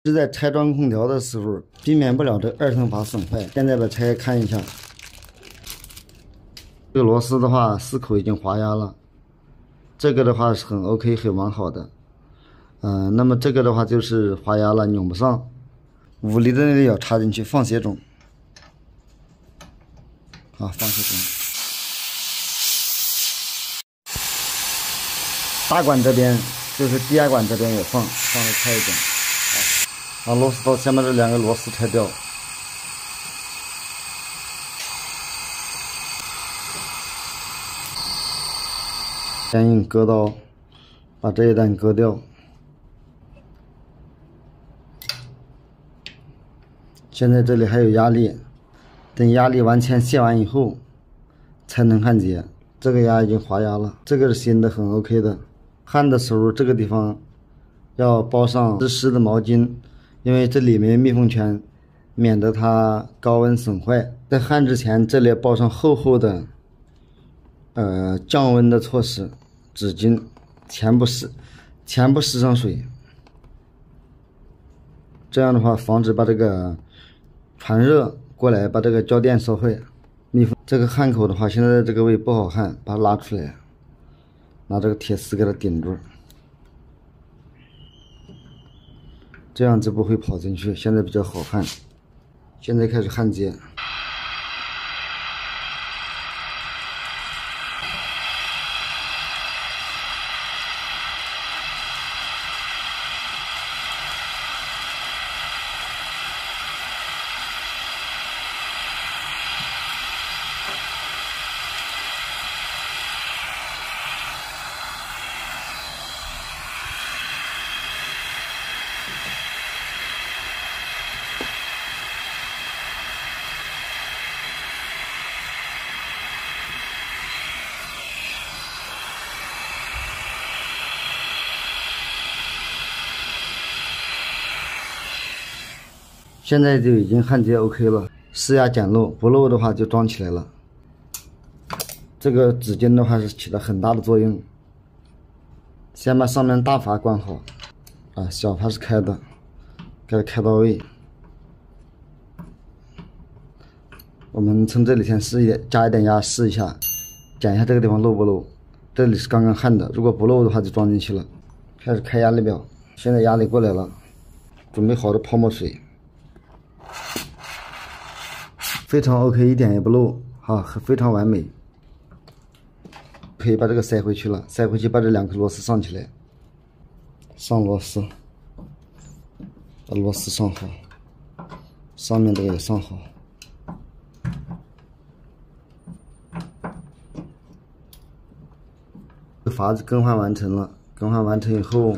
是在拆装空调的时候，避免不了这二层阀损坏。现在把拆开看一下，这个螺丝的话，4口已经滑压了，这个的话是很 OK 很完好的。那么这个的话就是滑压了，拧不上。5厘的那个要插进去放血种，放血种。大管这边就是低压管这边也放的开一点。把螺丝刀下面这2个螺丝拆掉。牵引割刀，把这一段割掉。现在这里还有压力，等压力完全卸完以后才能焊接。这个压已经滑压了，这个是新的，很 OK 的。焊的时候这个地方要包上湿的毛巾，因为这里面密封圈，免得它高温损坏。在焊之前，这里包上厚厚的降温的措施纸巾，全部湿上水。这样的话，防止把这个传热过来，把这个胶垫烧坏。密封这个焊口的话，现在这个位不好焊，把它拉出来，拿这个铁丝给它顶住，这样就不会跑进去。现在比较好焊。现在开始焊接。现在就已经焊接 OK 了，施压减漏，不漏的话就装起来了。这个纸巾的话是起了很大的作用。先把上面大阀关好，小阀是开的，给它开到位。我们从这里先加一点压试一下，检一下这个地方漏不漏。这里是刚刚焊的，如果不漏的话就装进去了。开始开压力表，现在压力过来了，准备好的泡沫水。非常 OK， 一点也不漏，非常完美。可以把这个塞回去了，塞回去把这2颗螺丝上起来，上螺丝，把螺丝上好，上面这个也上好。阀子更换完成了，更换完成以后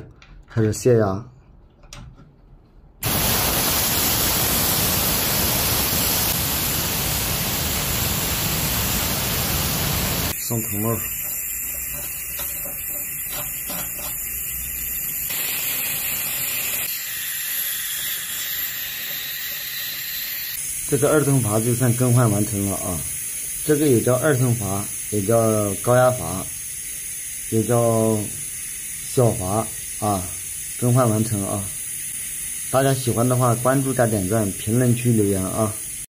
开始泄压。上头帽，这个2层阀就算更换完成了啊。这个也叫2层阀，也叫高压阀，也叫小阀啊。更换完成啊。大家喜欢的话，关注加点赞，评论区留言啊。